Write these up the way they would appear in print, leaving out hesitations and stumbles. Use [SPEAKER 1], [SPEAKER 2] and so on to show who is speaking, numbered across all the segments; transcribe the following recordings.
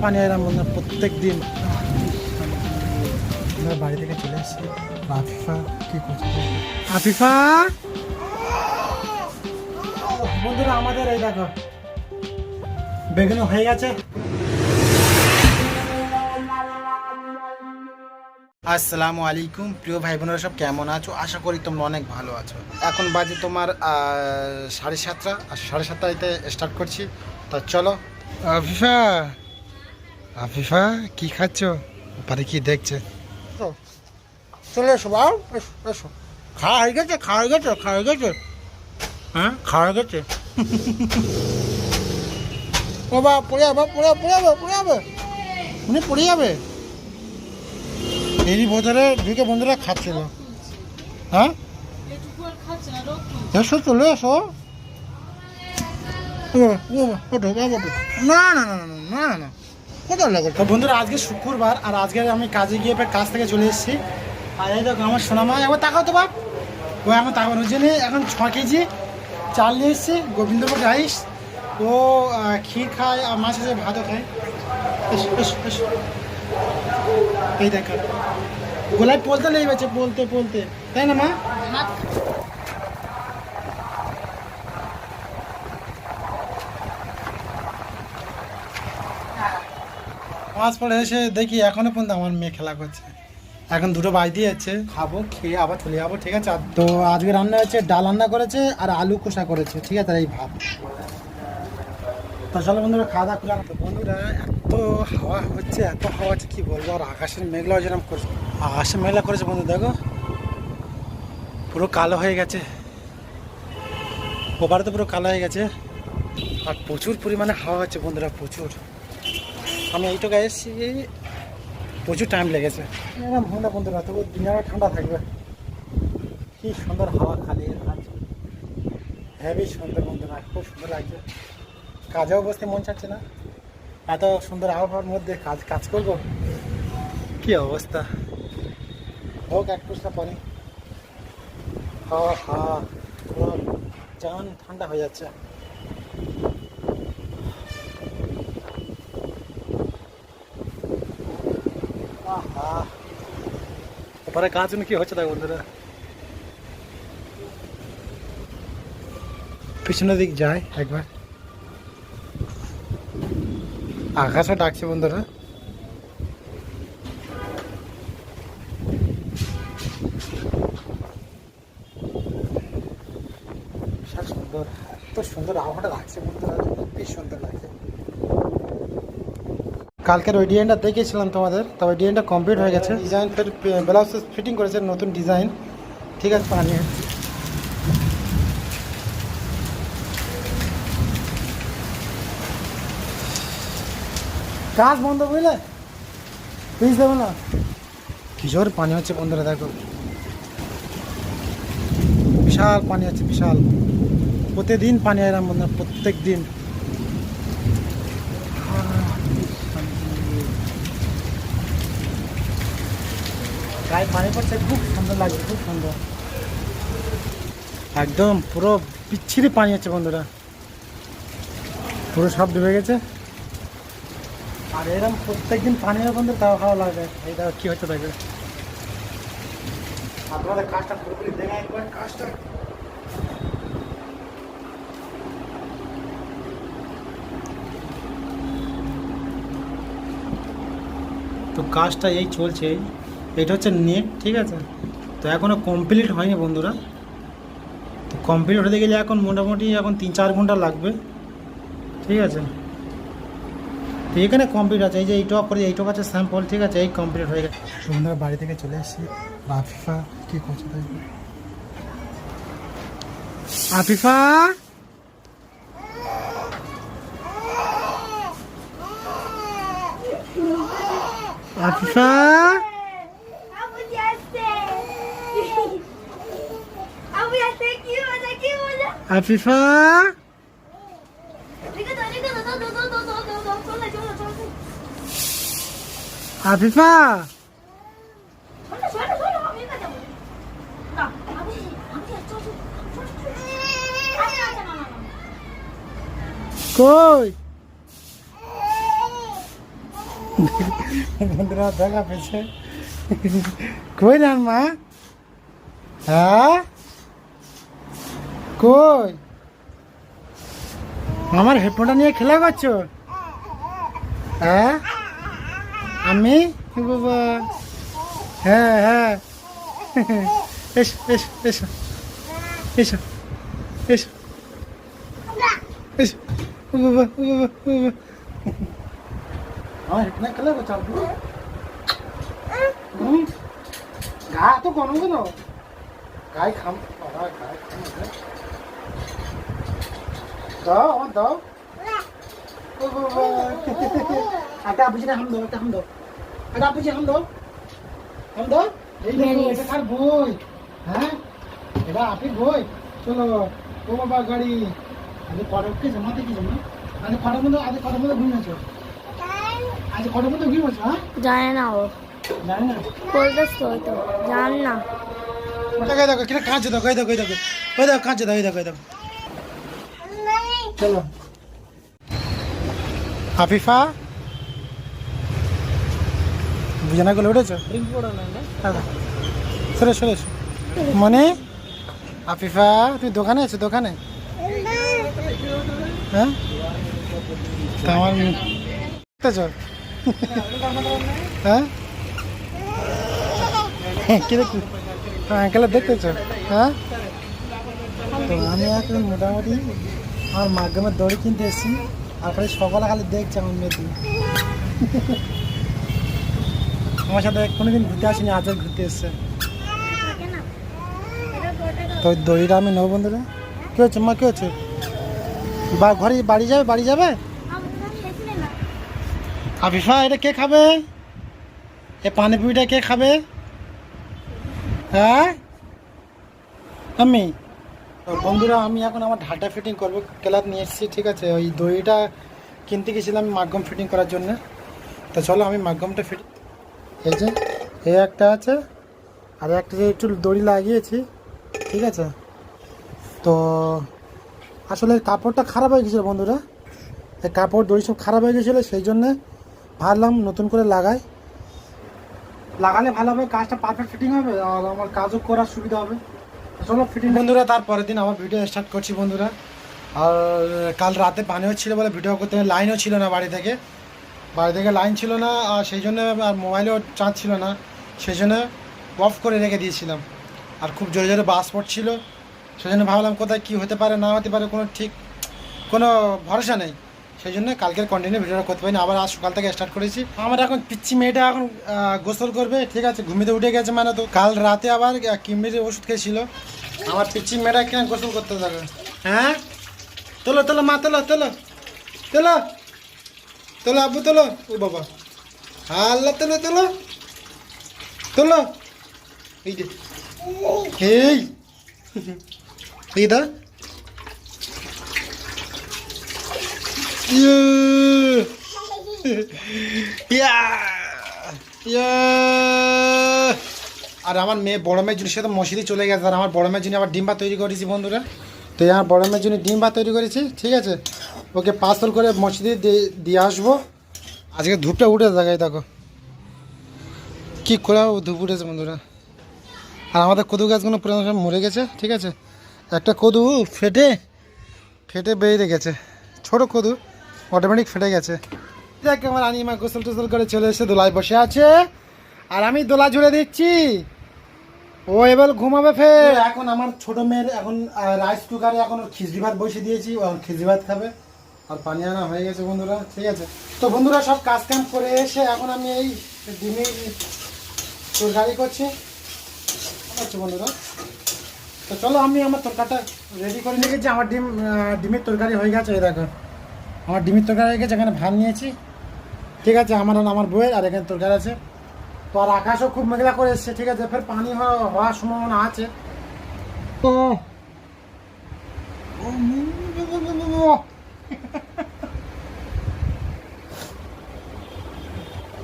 [SPEAKER 1] পানি এরম বন্ধুরা প্রত্যেক দিন। বাড়ি থেকে চলে এসেছি। আফিফা কি করছে? আফিফা বন্ধুরা আমাদের এই দেখো বেগুন হয়ে গেছে। আসসালামু আলাইকুম প্রিয় ভাই বোনেরা, সব কেমন আছো? আশা করি তোমরা অনেক ভালো আছো। এখন বাজে তোমার 7:30, আর 7:30 স্টার্ট করছি। তো চলো। আফিফা আফিফা কি খাচ্ছ? পারে কি দেখছে? চলে এসো বাউ, এসো এসো। খাওয়া হয়ে গেছে, খাওয়া হয়ে গেছে, খাওয়া হয়ে গেছে। হ্যাঁ খাওয়া হয়ে গেছে। ও বা পড়ে যাবে, পড়ে যাবে, পড়ে যাবে, উনি পড়ে যাবে। এরই ভেতরে ঢুকে বন্ধুরা খাচ্ছিল। হ্যাঁ এসো, চলে এসো। না না না না না না না কোথাও লাগে। তো বন্ধুরা আজকে শুক্রবার, আর আজকে আমি কাজে গিয়ে কাজ থেকে চলে এসেছি। আর এই দেখো আমার সোনামা, একবার তাকাও তো বাপ। ও এখন তাকানোর জন্য এখন 6 কেজি চাল নিয়ে এসেছি, গোবিন্দভোগ রাইস। ও ক্ষীর খায় আর মাছ আছে, ভাতও খায়। এসো এসো এসো। এই দেখো গোলায় বলতে লেগেছে, বলতে বলতে, তাই না মা? মাছ পড়ে এসে দেখি এখনো পর্যন্ত আমার মেয়ে খেলা করছে। এখন 2টো বাজতে যাচ্ছে, খাবো, খেয়ে আবার চলে যাবো। ঠিক আছে। তো আজকে রান্না হচ্ছে, ডাল রান্না করেছে আর আলু কষা করেছে। ঠিক আছে, এই ভাত। তো চলো বন্ধুরা খাওয়া দাওয়া করলাম। তো বন্ধুরা এত হাওয়া হচ্ছে, এত হাওয়া হচ্ছে কি বলবো। আর আকাশের মেঘলাও যেরকম করছে, আকাশে মেঘলা করেছে বন্ধু, দেখো পুরো কালো হয়ে গেছে। ওপারে তো পুরো কালো হয়ে গেছে। আর প্রচুর পরিমাণে হাওয়া হচ্ছে বন্ধুরা, প্রচুর। আমি এইটুকু এসেছি, প্রচুর টাইম লেগেছে। এরকম ঠান্ডা বন্ধুরা, তবু দিনের ঠান্ডা থাকবে। কি সুন্দর হাওয়া, খালি হেভি সুন্দর বন্ধুরা, খুব সুন্দর লাগছে। কাজেও বসতে মন চাচ্ছে না, এত সুন্দর আবহাওয়ার মধ্যে কাজ করবো। কি অবস্থা, হোক এক পুষ্টা পানি। পুরো জান ঠান্ডা হয়ে যাচ্ছে। ওপারে কাজ কি হচ্ছে দেখ বন্ধুরা। পিছনের দিক যায় একবার, আকাশও ডাকছে বন্ধুরা। বিশাল সুন্দর, এত সুন্দর আবহাওয়াটা লাগছে বন্ধুরা, বেশ সুন্দর লাগছে। কালকের ওই ডিজাইনটা দেখেছিলাম তোমাদের, তো ওই ডিজাইনটা কমপ্লিট হয়ে গেছে। ডিজাইন ব্লাউজ ফিটিং করেছে, নতুন ডিজাইন। ঠিক আছে, পানি কাজ বন্ধ, বুঝলে, প্লিজ দেবো না। কি জোর পানি হচ্ছে বন্ধুরা, দেখো বিশাল পানি হচ্ছে, বিশাল। প্রতিদিন পানি এরম বন্ধুরা, প্রত্যেক দিন। গায়ে পানি পড়ছে, খুব সুন্দর লাগছে, খুব সুন্দর। একদম পুরো বিচ্ছিরি পানি হচ্ছে বন্ধুরা, পুরো সব ডুবে গেছে। আর এরকম প্রত্যেকদিন পানি হয় বন্ধু, তাও ভালো লাগে। এই দেখো কি হচ্ছে, দেখবে। আর তোমাদের কাজটা পুরোপুরি দেখা একবার কাজটা। তো কাজটা এই চলছে, এটা হচ্ছে নেট। ঠিক আছে, তো এখনও কমপ্লিট হয়নি বন্ধুরা। তো কমপ্লিট হতে গেলে এখন মোটামুটি এখন 3-4 ঘন্টা লাগবে। ঠিক আছে, তো এখানে কমপ্লিট আছে, এই যে এইটুক করে, এইটুক আছে স্যাম্পল। ঠিক আছে, এই কমপ্লিট হয়ে গেছে। বন্ধুরা বাড়ি থেকে চলে এসেছি। আফিফা কি করছে? আফিফা আফিফা আফিফা আফিফা কই? বন্ধুরা দেখা পেয়েছে। কই যান মা? হ্যাঁ কই? আমার হেডফোনটা নিয়ে খেলা করছো? হ্যাঁ আমি বাবা, হ্যাঁ হ্যাঁ, এসো এসো এসো এসো এসো এসো, ও বাবা ও বাবা ও বাবা, আমার হেডফোনে খেলা করছো? গা তো কোনো কেন গায়ে খাম, বাবা গায়ে খাম, দাও আমার দাও। ও বাবা, একটা বুঝি না, হাম দাও, একটা হাম দাও, একটা বুঝি হাম দাও, হাম দাও। এই দেখো এটা কার বই? হ্যাঁ এটা আপনি বই। চলো ও বাবা গাড়ি, আজ কটাকে জমাতে কি জমা? আজ কটার মধ্যে ঘুমিয়েছো? আজ কটার মধ্যে ঘুমিয়েছো? হ্যাঁ
[SPEAKER 2] জানে না, ও
[SPEAKER 1] জানি না,
[SPEAKER 2] বলতেছ তো জান না।
[SPEAKER 1] ওটাকে দেখো কিনা কাঁচে দেখো, এই দেখো এই দেখো ওই দেখো কাঁচে দেখো, এই দেখো এই দেখো। চলো আফিফা, বিছানা করে উঠেছো? সরে সরে এসো। মনে আফিফা তুমি দোকানে আছো? দোকানে? হ্যাঁ তা আমার দেখতেছ? হ্যাঁ কি দেখতে আঙ্কেলে দেখতেছ? হ্যাঁ তো আমি এখন মোটামুটি আমার মাধ্যমের দড়ি কিনতে এসেছি, আর খালি সকালে খালি দেখছি আমার মেয়েটি। আমার সাথে কোনোদিন ঘুরতে আসিনি, আজ ঘুরতে এসছে। তো ওই দড়িটা আমি নেবো বন্ধুরা। কী হচ্ছে মা, কী হচ্ছে? ঘরে বাড়ি যাবে? বাড়ি যাবে? আফিফা এটা কে খাবে? এ পানিপুরিটা কে খাবে? হ্যাঁ আমি। তো বন্ধুরা আমি এখন আমার ঢালটা ফিটিং করবো, ক্লাব নিয়ে এসেছি, ঠিক আছে? ওই দড়িটা কিনতে গেছিলাম মাধ্যম ফিটিং করার জন্য। তো চলো আমি মাধ্যমটা ফিটিং, এই যে এই একটা আছে, আর একটা যে একটু দড়ি লাগিয়েছি, ঠিক আছে? তো আসলে কাপড়টা খারাপ হয়ে গেছিলো বন্ধুরা, এই কাপড় দড়ি সব খারাপ হয়ে গেছিলো, সেই জন্যে ভাবলাম নতুন করে লাগালে ভালো হবে, কাজটা পারফেক্ট ফিটিং হবে, আর আমার কাজও করার সুবিধা হবে। চলো ফিটিং বন্ধুরা, তারপরের দিন আমার ভিডিও স্টার্ট করছি বন্ধুরা। আর কাল রাতে পানি হচ্ছিলো বলে ভিডিও করতে লাইনও ছিল না, বাড়ি থেকে লাইন ছিল না, আর সেই জন্য আর মোবাইলেও চার্জ ছিল না, সেই জন্য অফ করে রেখে দিয়েছিলাম। আর খুব জোরে জোরে বাস পড়ছিল, সেই জন্য ভাবলাম কোথায় কী হতে পারে না হতে পারে, কোনো ভরসা নেই, সেই জন্য কালকের কন্টিনিউ ভিডিওটা করতে পারিনি। আবার আজ সকাল থেকে স্টার্ট করেছি। আমার এখন পিচ্ছি মেয়েটা এখন গোসল করবে, ঠিক আছে? ঘুমিতে উঠে গেছে, মানে তো কাল রাতে আবার কিমির ওষুধ খেয়েছিল। আমার পিচ্ছি মেয়েটা কেন গোসল করতে যাবে? হ্যাঁ তোলো তোলো মা, তোলো তোলো তোলো তোলো আব্বু তোলো, ও বাবা আল্লাহ, তোলো তোলো তোলো, এই যে এই দা আর আমার মেয়ে বড় মেয়ের জন্য, সে তো মসজিদে চলে গেছে, আর আমার বড় মেয়ের জন্য আবার ডিম ভাত তৈরি করেছি বন্ধুরা। তো আমার বড় মেয়ের জন্য ডিম ভাত তৈরি করেছি, ঠিক আছে? ওকে পার্সেল করে মসজিদে দিয়ে আসবো। আজকে ধূপটা উঠে জায়গায় দেখো কী করে ধূপ উঠেছে বন্ধুরা। আর আমাদের কদু গাছগুলো পুরো সব মরে গেছে, ঠিক আছে? একটা কদু ফেটে বেরিয়ে গেছে, ছোটো কদু অটোমেটিক ফেটে গেছে। দেখ আমার রানিমা গোসল টোসল করে চলে এসে দোলায় বসে আছে, আর আমি দোলা ঝুড়ে দিচ্ছি, ও এবার ঘুমাবে ফের। এখন আমার ছোট মেয়ের এখন রাইস কুকারে এখন খিচড়ি ভাত বসে দিয়েছি, ও খিচড়ি ভাত খাবে। আর পানি আনা হয়ে গেছে বন্ধুরা, ঠিক আছে? তো বন্ধুরা সব কাজ কাম করে এসে এখন আমি এই ডিমের তরকারি করছি, আচ্ছা বন্ধুরা। তো চলো আমি আমার তরকারিটা রেডি করে নিয়ে গেছি। আমার ডিমের তরকারি হয়ে গেছে, এই দেখো আমার ডিমের তরকারি হয়ে গেছে। এখানে ভাত নিয়েছি, ঠিক আছে? আমার বইয়ের, আর এখানে তরকারি আছে। তো আর আকাশও খুব মেঘলা করে এসছে, ঠিক আছে? ফের পানি হওয়ার সম্ভাবনা আছে। তো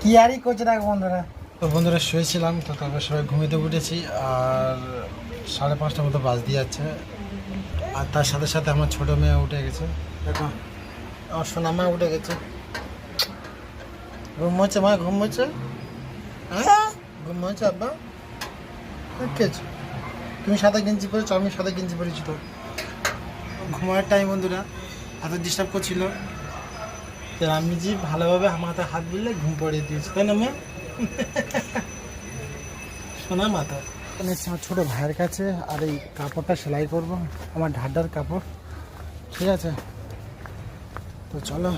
[SPEAKER 1] কি আরই করছে দেখো বন্ধুরা। তো বন্ধুরা শুয়েছিলাম, তো তারপর সবাই ঘুমিতে উঠেছি, আর 5:30 মতো বাজ দিয়ে যাচ্ছে। আর তার সাথে সাথে আমার ছোটো মেয়ে উঠে গেছে, দেখো আমার সোনামা উঠে গেছে। ঘুমোচ্ছে মা, ঘুমোচ্ছে, হ্যাঁ ঘুমোচ্ছে আব্বা। খেয়েছো তুমি সাদা গেঞ্জি পরেছো, আমি সাদা গেঞ্জি পরেছি তো। ঘুমার টাইম বন্ধুরা, এত ডিস্টার্ব করছিল, তো আমি যে ভালোভাবে আমার হাতে হাত বুললে ঘুম পড়িয়ে দিয়েছি, তাই না মেয়ে? শোনা মাথা। আমার ছোটো ভাইয়ের কাছে, আর এই কাপড়টা সেলাই করব, আমার ঢাড্ডার কাপড়, ঠিক আছে? তো চলো।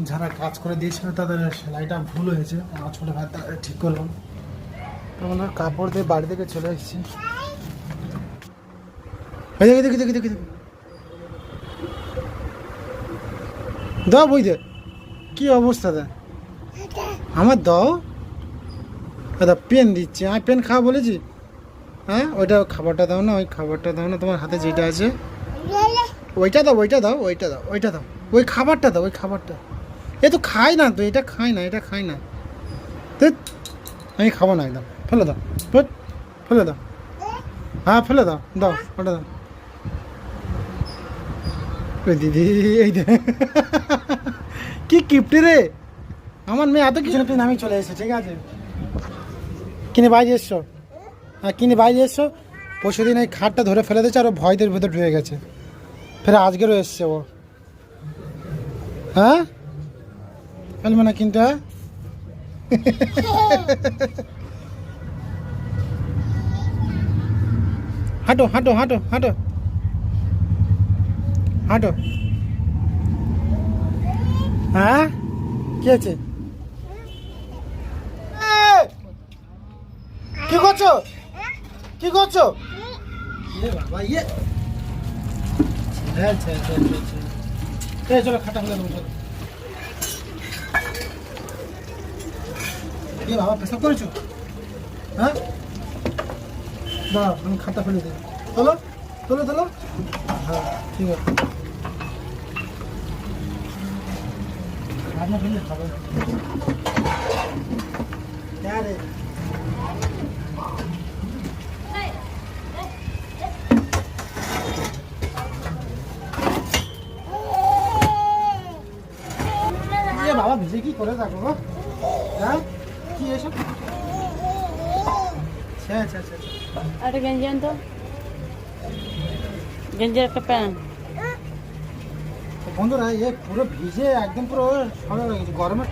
[SPEAKER 1] যারা কাজ করে দিয়েছিল তাদের সেলাইটা ভুল হয়েছে, আমার ছোটো ভাই ঠিক করলাম। তো আমরা কাপড় দিয়ে বাড়ি থেকে চলে এসেছি। দেখি দেখি দেখি দেখি দেখি দাও বই দে, কী অবস্থা দা আমার, দাও দাদা। পেন দিচ্ছি, আমি পেন খাওয়া বলেছি? হ্যাঁ ওইটা খাবারটা দাও না, ওই খাবারটা দাও না, তোমার হাতে যেটা আছে ওইটা দাও, ওইটা দাও, ওইটা দাও, ওইটা দাও, ওই খাবারটা দাও, ওই খাবারটা। এ তো খাই না তো, এটা খাই না, এটা খাই না তো, আমি খাবো না একদম, ফেলে দাও, ফেলে দাও, হ্যাঁ ফেলে দাও, দাও ওটা দাও। ওই দিদি এই দে কি কিপটে রে আমার মেয়ে, এত কিছু না আমি চলে এসেছি, ঠিক আছে? কিনে বাইরে এসছো? হ্যাঁ কিনে বাইরে এসছো। পরশুদিন এই খাটটা ধরে ফেলে দিয়েছে, আর ও ভয়দের ভেতর ঢুকে গেছে, ফের আজকেরও এসছে ও। হ্যাঁ ফেলবে না কিন্তু, হ্যাঁ হাঁটো হাঁটো হাঁটো হাঁটো হাঁটো। হ্যাঁ কি আছে? কি করছো, কি করছো? বাবা ইয়ে, চলো খাটা হলে চলো। এ বাবা পেশাব করেছো? হ্যাঁ দাঁড়াও আমি খাতা ফেলে দিই, তোলো তোলো তোলো, হ্যাঁ ঠিক আছে। রান্না ফেললে খাবো রে। বাবা ভিজে কি করে থাকো গো? হ্যাঁ কি এসব? আচ্ছা আচ্ছা
[SPEAKER 2] একটা গেঞ্জি আনতো, গেঞ্জির একটা প্যান্ট।
[SPEAKER 1] বন্ধুরা এ পুরো ভিজে একদম পুরো সরে গেছে গরমে।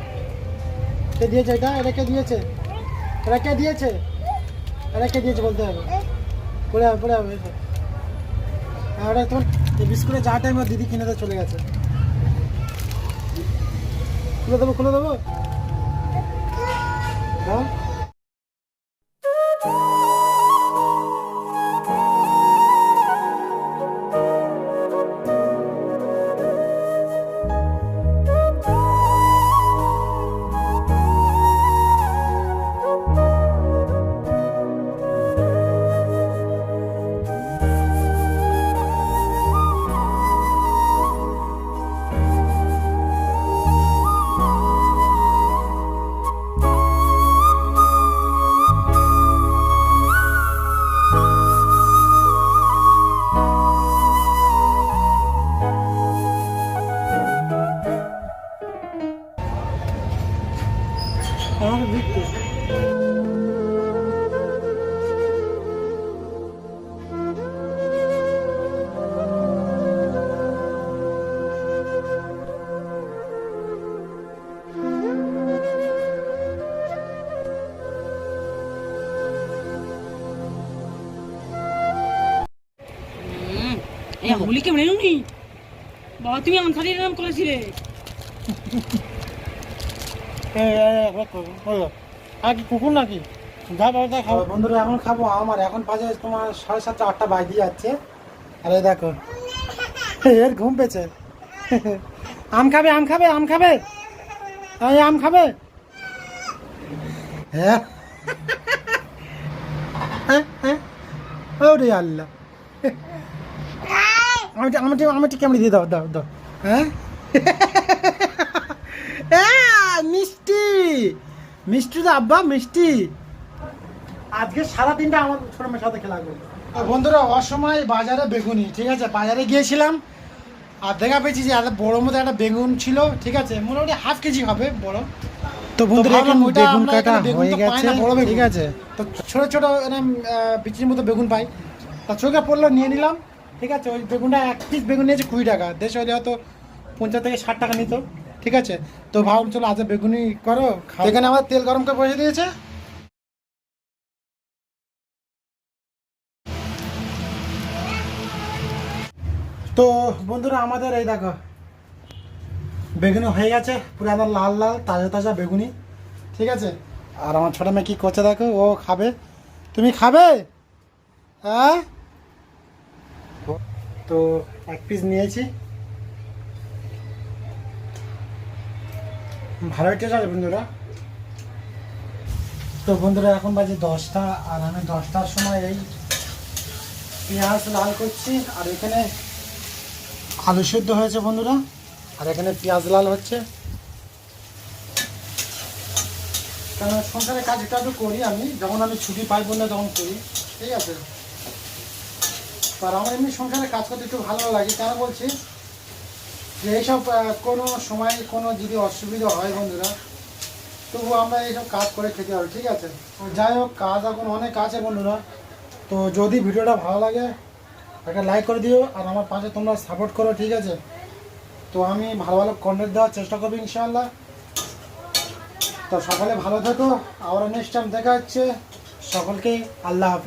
[SPEAKER 1] কে দিয়েছে এটা? এটা কে দিয়েছে? এটা কে দিয়েছে? এটা কে দিয়েছে বলতে হবে, পড়ে হবে পড়ে হবে। ওটা তোমার এই বিস্কুটের যা টাইম দিদি কিনে তো চলে গেছে। খুলে দেবো খুলে দেবো, হ্যাঁ আমাকে দিচ্ছে।
[SPEAKER 3] এই হোলি কেমন এলুনি বাবা, তুমি আমার শাড়ির নাম করেছিলে।
[SPEAKER 1] আর কি কুকুর নাকি? যা বাবা খাবো বন্ধুরা, এখন খাবো। আমার এখন বাজে তোমার 7:30 8টা বাজে যাচ্ছে। আরে দেখো এর ঘুম পেয়েছে। আম খাবে আম খাবে আম খাবে, এই আম খাবে। হ্যাঁ ওরে আল্লাহ, আমি কেমন দিয়ে দাও দাও দাও। হ্যাঁ মিষ্টি মিষ্টি তো আব্বা মিষ্টি। আজকে সারাদিনটা আমার ছোট মেয়ের সাথে খেলা করবে। তো বন্ধুরা অসময় বাজারে বেগুনি, ঠিক আছে, বাজারে গিয়েছিলাম আর দেখা পেয়েছি যে এত বড় মতো একটা বেগুন ছিল, ঠিক আছে, মোটামুটি হাফ কেজি হবে বড়। তো বন্ধুরা
[SPEAKER 4] ভাবলাম
[SPEAKER 1] এখন
[SPEAKER 4] ওইটা
[SPEAKER 1] বেগুন
[SPEAKER 4] আমরা
[SPEAKER 1] কাটা
[SPEAKER 4] এখানে বেগুন
[SPEAKER 1] হয়ে
[SPEAKER 4] তো পাই
[SPEAKER 1] গেছে,
[SPEAKER 4] না, বড় বেগুন।
[SPEAKER 1] ঠিক আছে। তো ছোট ছোট এরকম বিচির মতো বেগুন পাই, তা চোখে পড়লো নিয়ে নিলাম, ঠিক আছে। ওই বেগুনটা 1 পিস বেগুন নিয়েছে 20 টাকা, দেশে হলে হয়তো 50 থেকে 60 টাকা নিত, ঠিক আছে। তো ভাবলাম চলো আজ বেগুনি করো খাও। এখানে আমার তেল গরম করে বসে দিয়েছে। তো বন্ধুরা আমাদের এই দেখো বেগুনি হয়ে গেছে, পুরো একদম লাল লাল তাজা তাজা বেগুনি, ঠিক আছে। আর আমার ছোট মেয়ে কি করছে দেখো, ও খাবে। তুমি খাবে? হ্যাঁ। তো 1 পিস নিয়েছি, ভালোই টেস্ট আছে বন্ধুরা। তো বন্ধুরা এখন বাজে 10টা, আর আমি 10টার সময় এই পেঁয়াজ লাল করছি, আর এখানে আলু সেদ্ধ হয়েছে বন্ধুরা, আর এখানে পেঁয়াজ লাল হচ্ছে। কারণ সংসারের কাজ একটু একটু করি আমি, যখন আমি ছুটি পাই বন্ধু তখন করি, ঠিক আছে। আর আমার এমনি সংসারে কাজ করতে একটু ভালো লাগে, কেন বলছি যে এইসব কোনো সময় কোনো যদি অসুবিধা হয় বন্ধুরা, তবু আমরা এইসব কাজ করে খেতে পারি, ঠিক আছে। তো যাই হোক, কাজ এখন অনেক আছে বন্ধুরা। তো যদি ভিডিওটা ভালো লাগে একটা লাইক করে দিও, আর আমার পাশে তোমরা সাপোর্ট করো, ঠিক আছে। তো আমি ভালো ভালো কন্টেন্ট দেওয়ার চেষ্টা করবো ইনশাআল্লাহ। তো সকলে ভালো থেকো, আবার নেক্সট টাইম দেখা হচ্ছে, সকলকে আল্লাহ হাফেজ।